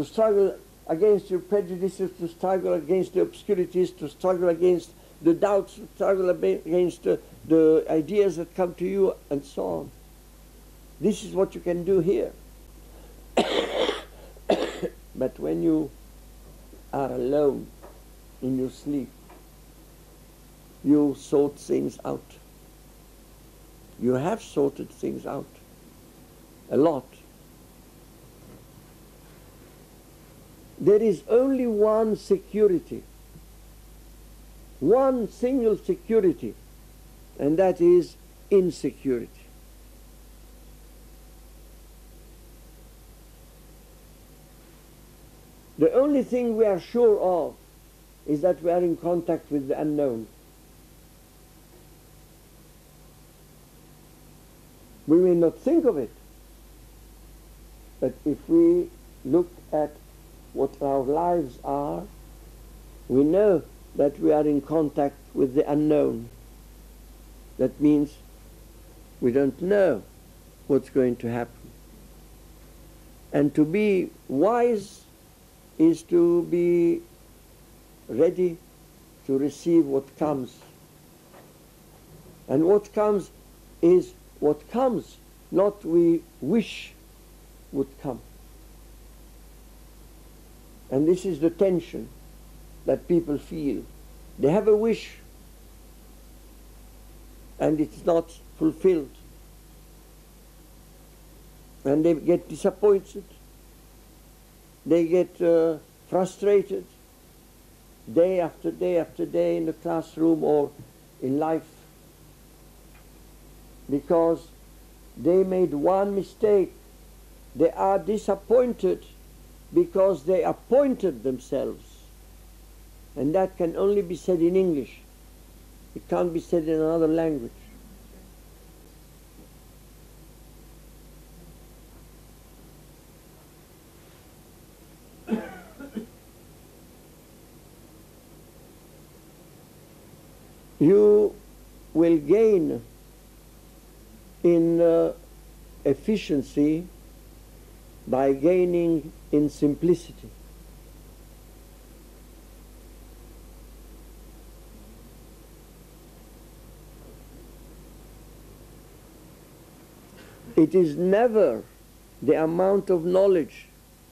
struggle against your prejudices, to struggle against the obscurities, to struggle against the doubts, to struggle against the ideas that come to you, and so on. This is what you can do here. But when you are alone in your sleep, you sort things out. You have sorted things out a lot. There is only one security, one single security, and that is insecurity. The only thing we are sure of is that we are in contact with the unknown. We may not think of it, but if we look at what our lives are, we know that we are in contact with the unknown. That means we don't know what's going to happen. And to be wise is to be ready to receive what comes. And what comes is what comes, not we wish would come. And this is the tension that people feel. They have a wish, and it's not fulfilled. And they get disappointed. They get frustrated day after day after day in the classroom or in life, because they made one mistake. They are disappointed because they appointed themselves. And that can only be said in English. It can't be said in another language. You will gain in efficiency by gaining in simplicity. It is never the amount of knowledge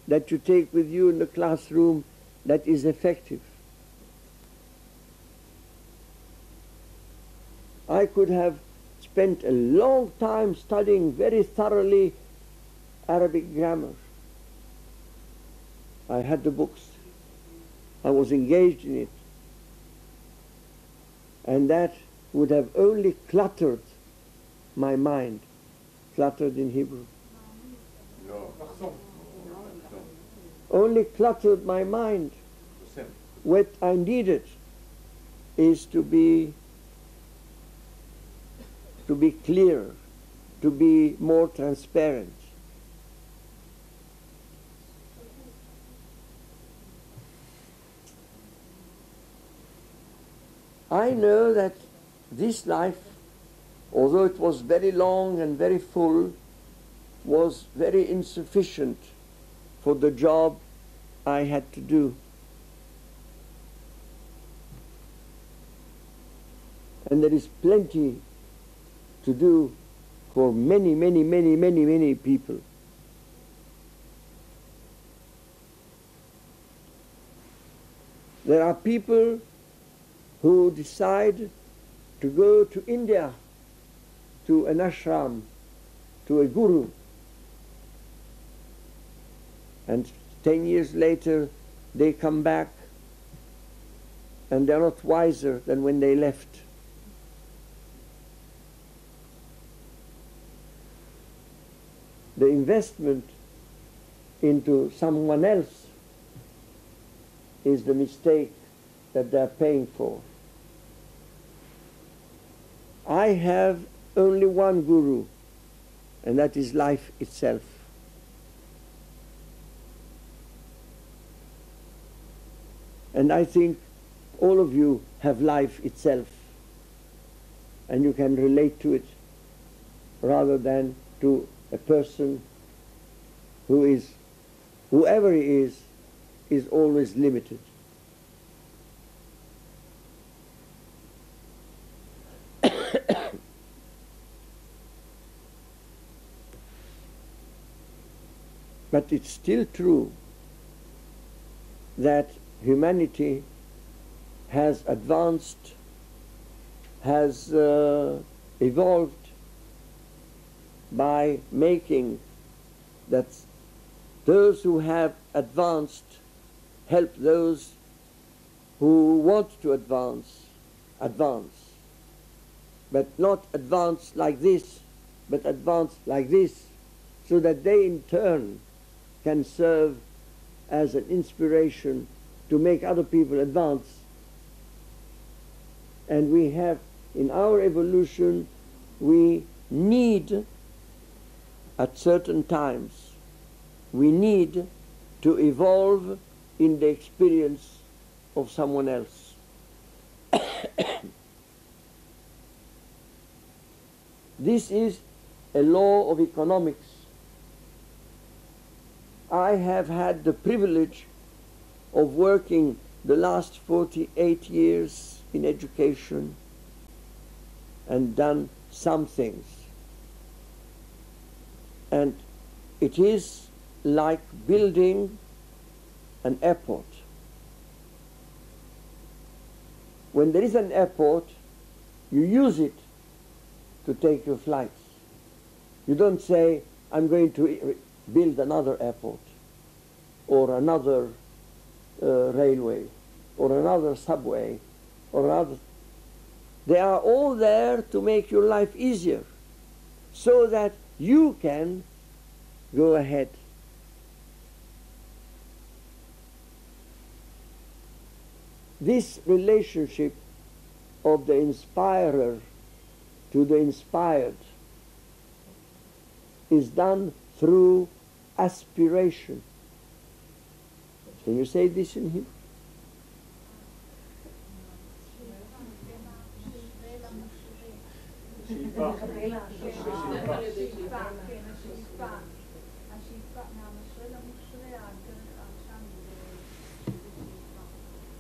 that you take with you in the classroom that is effective. I could have spent a long time studying very thoroughly Arabic grammar. I had the books. I was engaged in it. And that would have only cluttered my mind. Cluttered in Hebrew. Only cluttered my mind. What I needed is to be clear, to be more transparent. I know that this life, although it was very long and very full, was very insufficient for the job I had to do. And there is plenty to do for many, many, many, many, many people. There are people who decide to go to India, to an ashram, to a guru, and 10 years later they come back and they're not wiser than when they left. The investment into someone else is the mistake that they're paying for. I have only one guru, and that is life itself. And I think all of you have life itself, and you can relate to it rather than to a person who is, whoever he is always limited. But it's still true that humanity has advanced, has evolved by making that those who have advanced help those who want to advance, but not advance like this, but advance like this, so that they in turn can serve as an inspiration to make other people advance. And we have, in our evolution, we need, at certain times, we need to evolve in the experience of someone else. This is a law of economics. I have had the privilege of working the last 48 years in education and done some things. And it is like building an airport. When there is an airport, you use it to take your flights. You don't say, I'm going to build another airport, or another railway, or another subway, or another. They are all there to make your life easier, so that you can go ahead. This relationship of the inspirer to the inspired is done through aspiration. Can you say this in Hebrew?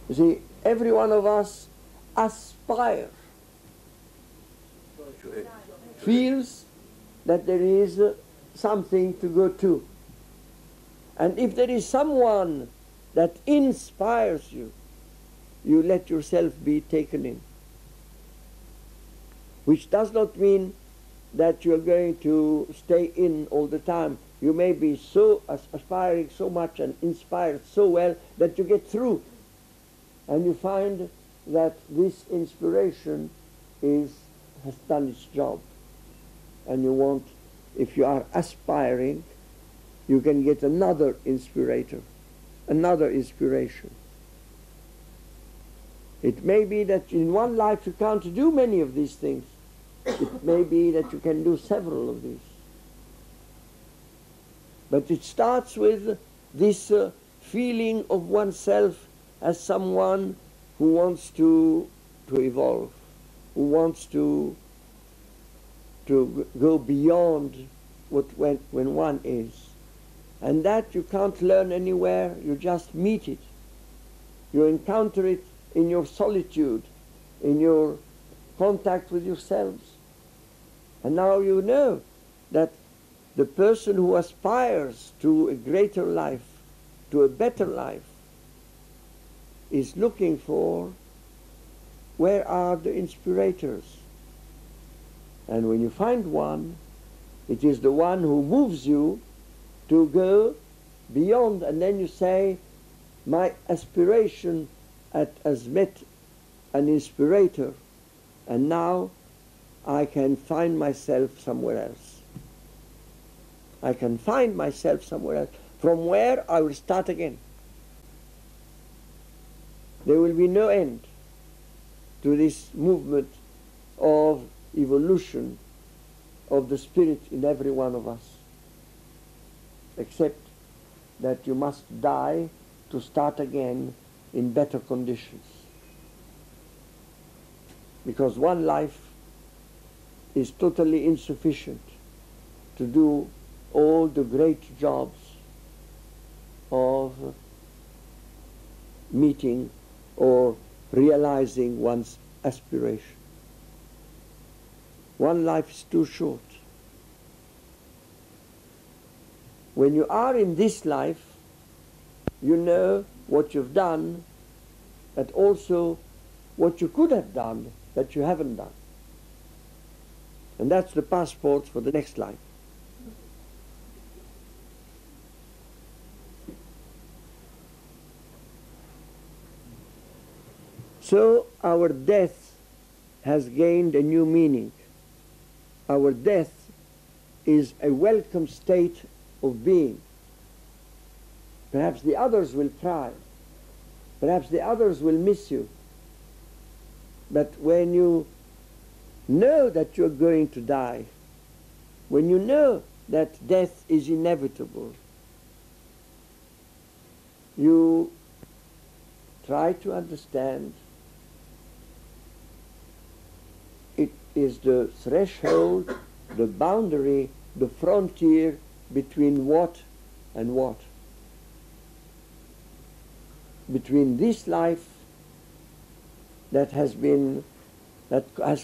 You see, every one of us aspires, feels that there is something to go to. And if there is someone that inspires you, you let yourself be taken in. Which does not mean that you're going to stay in all the time. You may be so aspiring so much and inspired so well that you get through. And you find that this inspiration has done its job. And you want, if you are aspiring, you can get another inspirator, another inspiration. It may be that in one life you can't do many of these things. It may be that you can do several of these. But it starts with this feeling of oneself as someone who wants to evolve, who wants to go beyond when one is. And that you can't learn anywhere, you just meet it. You encounter it in your solitude, in your contact with yourselves. And now you know that the person who aspires to a greater life, to a better life, is looking for where are the inspirators. And when you find one, it is the one who moves you to go beyond, and then you say, my aspiration has met an inspirator, and now I can find myself somewhere else. I can find myself somewhere else, from where I will start again. There will be no end to this movement of evolution of the spirit in every one of us, except that you must die to start again in better conditions. Because one life is totally insufficient to do all the great jobs of meeting or realizing one's aspiration. One life is too short. When you are in this life, you know what you've done, but also what you could have done that you haven't done. And that's the passport for the next life. So our death has gained a new meaning. Our death is a welcome state of being. Perhaps the others will cry. Perhaps the others will miss you. But when you know that you're going to die, when you know that death is inevitable, you try to understand it is the threshold, the boundary, the frontier between what and what. Between this life that has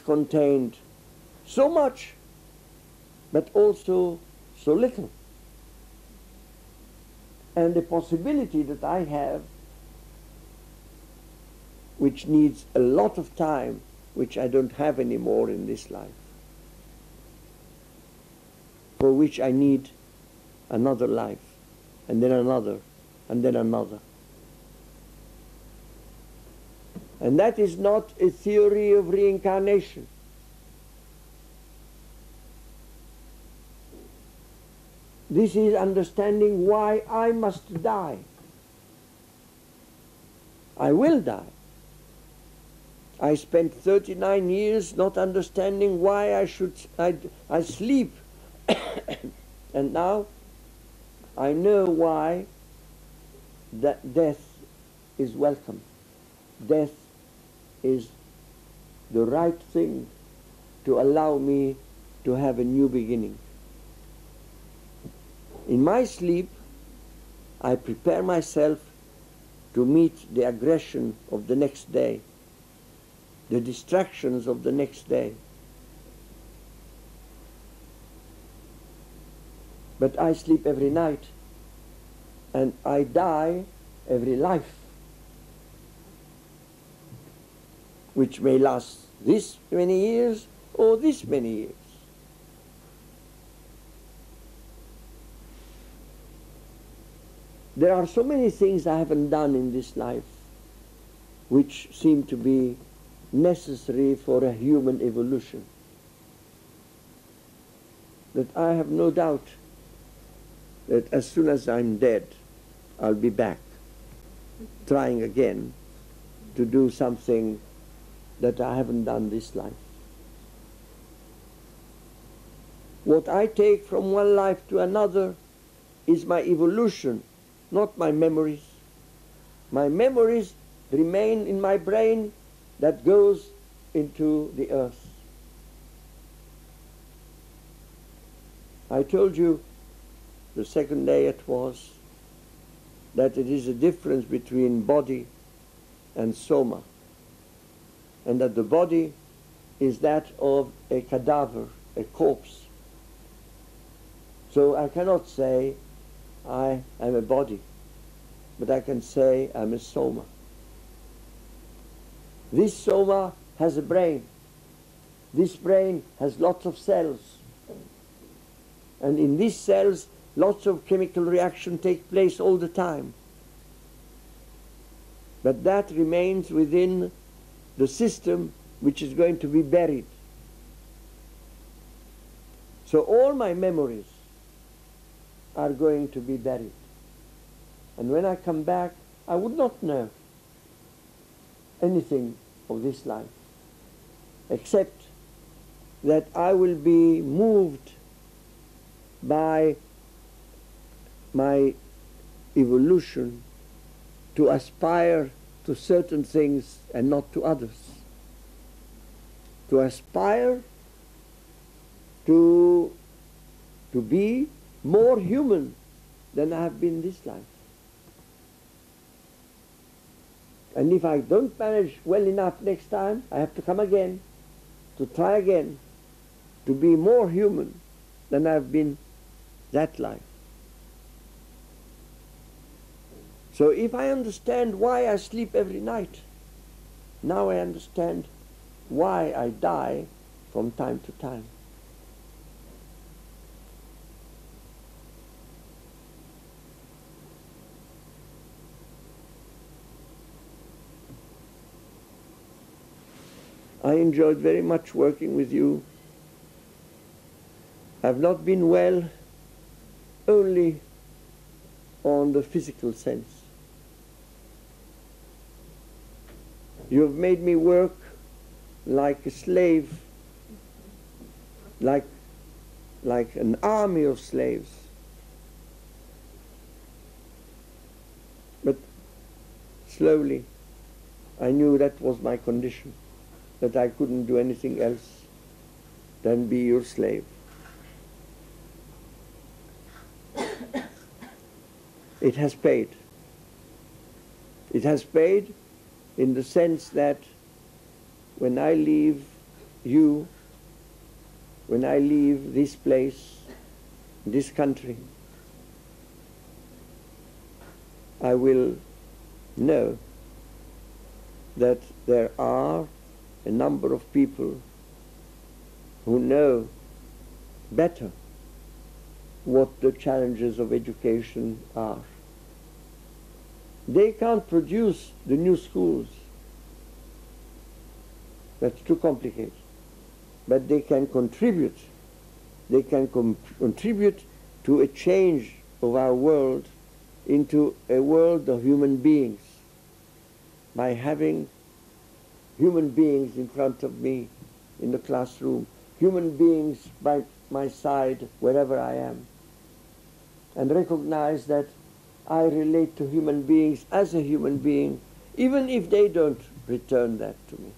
contained so much, but also so little. And the possibility that I have, which needs a lot of time, which I don't have anymore in this life, for which I need another life, and then another, and then another. And that is not a theory of reincarnation. This is understanding why I must die. I will die. I spent 39 years not understanding why I sleep. And now I know why that death is welcome. Death is the right thing to allow me to have a new beginning. In my sleep, I prepare myself to meet the aggression of the next day, the distractions of the next day. But I sleep every night, and I die every life, which may last this many years or this many years. There are so many things I haven't done in this life which seem to be necessary for a human evolution, that I have no doubt that as soon as I'm dead, I'll be back, trying again to do something that I haven't done this life. What I take from one life to another is my evolution, not my memories. My memories remain in my brain that goes into the earth. I told you the second day it was that it is a difference between body and soma, and that the body is that of a cadaver, a corpse. So I cannot say I am a body, but I can say I'm a soma. This soma has a brain. This brain has lots of cells. And in these cells, lots of chemical reaction take place all the time. But that remains within the system which is going to be buried. So all my memories are going to be buried. And when I come back, I would not know anything of this life, except that I will be moved by my evolution to aspire to certain things and not to others. To aspire to be more human than I have been this life. And if I don't manage well enough next time, I have to come again, to try again, to be more human than I've been that life. So if I understand why I sleep every night, now I understand why I die from time to time. I enjoyed very much working with you. I've not been well only on the physical sense. You have made me work like a slave, like an army of slaves. But slowly I knew that was my condition, that I couldn't do anything else than be your slave. It has paid. It has paid in the sense that when I leave you, when I leave this place, this country, I will know that there are a number of people who know better what the challenges of education are. They can't produce the new schools. That's too complicated. But they can contribute. They can contribute to a change of our world into a world of human beings by having human beings in front of me in the classroom, human beings by my side wherever I am, and recognize that I relate to human beings as a human being, even if they don't return that to me.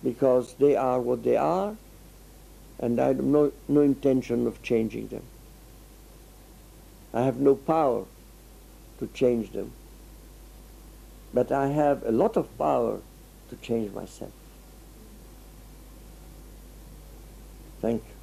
because they are what they are, and I have no intention of changing them. I have no power to change them, but I have a lot of power to change myself. Thank you.